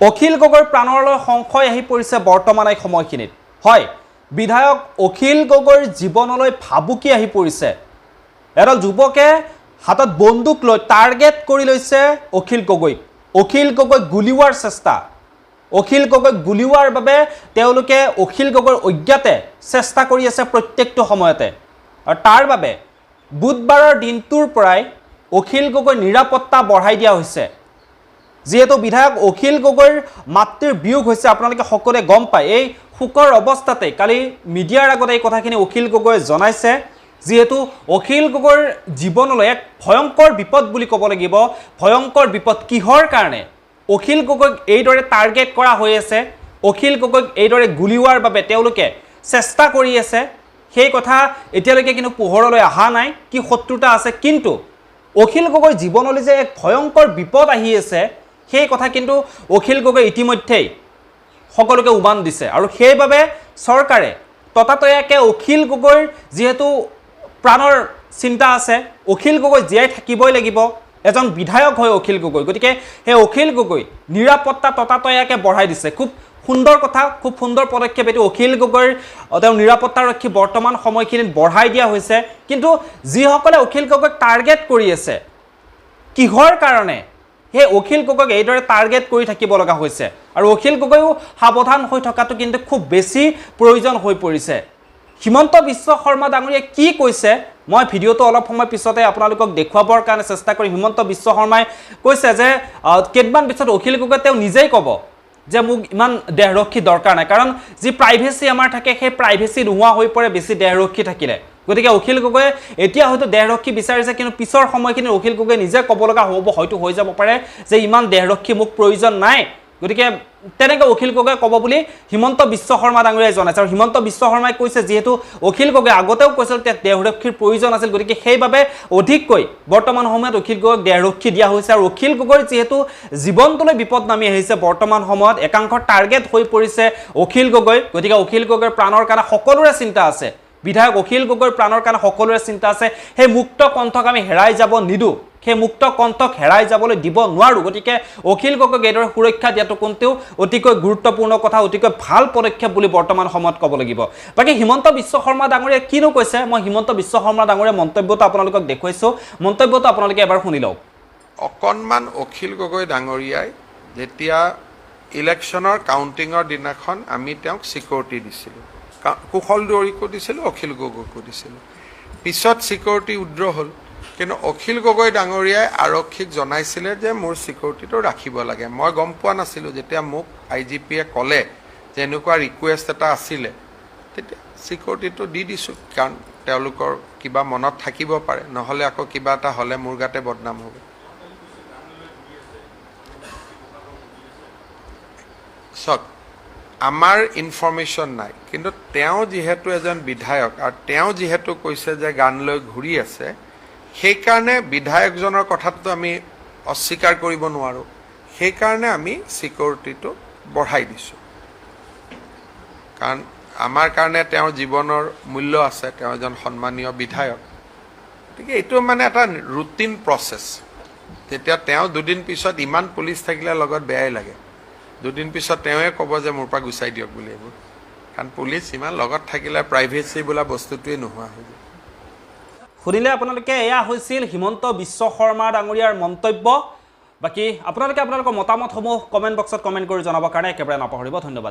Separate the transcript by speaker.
Speaker 1: অখিল গগৈৰ প্ৰাণলৈ সংশয় আহি পৰিছে বৰ্তমান এই সময়খিনিত। হয়, বিধায়ক অখিল গগৈৰ জীৱনলৈ ভাবুকি আহি পৰিছে। এডাল যুৱকে হাতত বন্দুক লৈ টাৰ্গেট কৰি লৈছে অখিল গগৈক। অখিল গগৈক গুলিওৱাৰ চেষ্টা। অখিল গগৈক গুলিওৱাৰ বাবে তেওঁলোকে অখিল গগৈৰ অজ্ঞাতে চেষ্টা কৰি আছে প্ৰত্যেকটো সময়তে। আৰু তাৰ বাবে বুধবাৰৰ দিনটোৰ পৰাই অখিল গগৈৰ নিৰাপত্তা বঢ়াই দিয়া হৈছে। যেহেতু বিধায়ক অখিল গগৈৰ মাতৃৰ বিয়োগ হৈছে আপোনালোকে সকলোৱে গম পায়। এই শোকৰ অৱস্থাতে কালি মিডিয়াৰ আগত এই কথাখিনি অখিল গগৈয়ে জনাইছে। যেহেতু অখিল গগৈৰ জীৱনলৈ এক ভয়ংকৰ বিপদ বুলি ক'ব লাগিব। ভয়ংকৰ বিপদ কিহৰ কাৰণে অখিল গগৈক এইদৰে টাৰ্গেট কৰা হৈ আছে, অখিল গগৈক এইদৰে গুলিওৱাৰ বাবে তেওঁলোকে চেষ্টা কৰি আছে, সেই কথা এতিয়ালৈকে কিন্তু পোহৰলৈ অহা নাই। কি শত্ৰুতা আছে, কিন্তু অখিল গগৈৰ জীৱনলৈ যে এক ভয়ংকৰ বিপদ আহি আছে সেই কথা কিন্তু অখিল গগৈ ইতিমধ্যেই সকলোকে উমান দিছে। আৰু সেইবাবে চৰকাৰে ততাতৈয়াকে অখিল গগৈৰ যিহেতু প্ৰাণৰ চিন্তা আছে, অখিল গগৈ জীয়াই থাকিবই লাগিব, এজন বিধায়ক হয় অখিল গগৈ, গতিকে সেই অখিল গগৈ নিৰাপত্তা ততাতৈয়াকে বঢ়াই দিছে। খুব সুন্দৰ কথা, খুব সুন্দৰ পদক্ষেপ এইটো। অখিল গগৈৰ তেওঁ নিৰাপত্তাৰক্ষী বৰ্তমান সময়খিনিত বঢ়াই দিয়া হৈছে। কিন্তু যিসকলে অখিল গগৈক টাৰ্গেট কৰি আছে, কিহৰ কাৰণে সেই অখিল গগৈক এইদৰে টাৰ্গেট কৰি থাকিব লগা হৈছে? আৰু অখিল গগৈও সাৱধান হৈ থকাটো কিন্তু খুব বেছি প্ৰয়োজন হৈ পৰিছে। হিমন্ত বিশ্ব শৰ্মা ডাঙৰীয়াই কি কৈছে মই ভিডিঅ'টো অলপ সময় পিছতে আপোনালোকক দেখুৱাবৰ কাৰণে চেষ্টা কৰিম। হিমন্ত বিশ্ব শৰ্মাই কৈছে যে কেইদিনমান পিছত অখিল গগৈ তেওঁ নিজেই ক'ব যে মোক ইমান দেহৰক্ষী দৰকাৰ নাই, কাৰণ যি প্ৰাইভেচি আমাৰ থাকে সেই প্ৰাইভেচি নোহোৱা হৈ পৰে বেছি দেহৰক্ষী থাকিলে। গতিকে অখিল গগৈয়ে এতিয়া হয়তো দেহৰক্ষী বিচাৰিছে, কিন্তু পিছৰ সময়খিনিত অখিল গগৈ নিজে ক'ব লগা হ'ব, হয়তো হৈ যাব পাৰে যে ইমান দেহৰক্ষী মোক প্ৰয়োজন নাই। গতিকে তেনেকৈ অখিল গগৈ ক'ব বুলি হিমন্ত বিশ্ব শৰ্মা ডাঙৰীয়াই জনাইছে। আৰু হিমন্ত বিশ্ব শৰ্মাই কৈছে যিহেতু অখিল গগৈ আগতেও কৈছিল যে দেহৰক্ষীৰ প্ৰয়োজন আছিল, গতিকে সেইবাবে অধিককৈ বৰ্তমান সময়ত অখিল গগৈক দেহৰক্ষী দিয়া হৈছে। আৰু অখিল গগৈৰ যিহেতু জীৱনটোলৈ বিপদ নামি আহিছে, বৰ্তমান সময়ত একাংশ টাৰ্গেট হৈ পৰিছে অখিল গগৈ, গতিকে অখিল গগৈৰ প্ৰাণৰ কাৰণে সকলোৰে চিন্তা আছে। বিধায়ক অখিল গগৈৰ প্ৰাণৰ কাৰণে সকলোৰে চিন্তা আছে। সেই মুক্ত কণ্ঠক আমি হেৰাই যাব নিদিওঁ, সেই মুক্ত কণ্ঠক হেৰাই যাবলৈ দিব নোৱাৰোঁ। গতিকে অখিল গগৈক এইদৰে সুৰক্ষা দিয়াটো কোনটোও অতিকৈ গুৰুত্বপূৰ্ণ কথা, অতিকৈ ভাল পদক্ষেপ বুলি বৰ্তমান সময়ত ক'ব লাগিব। বাকী হিমন্ত বিশ্ব শৰ্মা ডাঙৰীয়াই কিনো কৈছে, মই হিমন্ত বিশ্ব শৰ্মা ডাঙৰীয়াৰ মন্তব্যটো আপোনালোকক দেখুৱাইছোঁ, মন্তব্যটো আপোনালোকে এবাৰ শুনি লওক।
Speaker 2: অকণমান অখিল গগৈ ডাঙৰীয়াই যেতিয়া ইলেকশ্যনৰ কাউণ্টিঙৰ দিনাখন আমি তেওঁক ছিকিউৰিটি দিছিলোঁ, কুশল দুৱৰীকো দিছিলোঁ, অখিল গগৈকো দিছিলোঁ। পিছত ছিকিউৰিটি উইড্ৰ হ'ল, কিন্তু অখিল গগৈ ডাঙৰীয়াই আৰক্ষীক জনাইছিলে যে মোৰ ছিকিউৰিটিটো ৰাখিব লাগে। মই গম পোৱা নাছিলোঁ। যেতিয়া মোক IGPয়ে ক'লে যে এনেকুৱা ৰিকুৱেষ্ট এটা আছিলে, তেতিয়া ছিকিউৰিটিটো দি দিছোঁ, কাৰণ তেওঁলোকৰ কিবা মনত থাকিব পাৰে, নহ'লে আকৌ কিবা এটা হ'লে মোৰ গাতে বদনাম হ'ব। চাওক, আমাৰ ইনফৰ্মেশ্যন নাই, কিন্তু তেওঁ যিহেতু এজন বিধায়ক আৰু তেওঁ যিহেতু কৈছে যে গান লৈ ঘূৰি আছে, সেইকাৰণে বিধায়কজনৰ কথাটো আমি অস্বীকাৰ কৰিব নোৱাৰোঁ। সেইকাৰণে আমি ছিকিউৰিটিটো বঢ়াই দিছোঁ, কাৰণ আমাৰ কাৰণে তেওঁৰ জীৱনৰ মূল্য আছে, তেওঁ এজন সন্মানীয় বিধায়ক। গতিকে এইটো মানে এটা ৰুটিন প্ৰচেছ। তেতিয়া তেওঁ দুদিন পিছত ইমান পুলিচ থাকিলে লগত বেয়াই লাগে, দুদিন পিছত তেওঁৱে ক'ব যে মোৰ পৰা গুচাই দিয়ক বুলি। এইবোৰ কাৰণ পুলিচ ইমান লগত থাকিলে প্ৰাইভেচি বোলা বস্তুটোৱেই নোহোৱা হৈ যায়।
Speaker 1: শুনিলে আপোনালোকে, এয়া হৈছিল হিমন্ত বিশ্ব শৰ্মা ডাঙৰীয়াৰ মন্তব্য। বাকী আপোনালোকে আপোনালোকৰ মতামতসমূহ কমেণ্ট বক্সত কমেণ্ট কৰি জনাবৰ কাৰণে একেবাৰে নাপাহৰিব। ধন্যবাদ।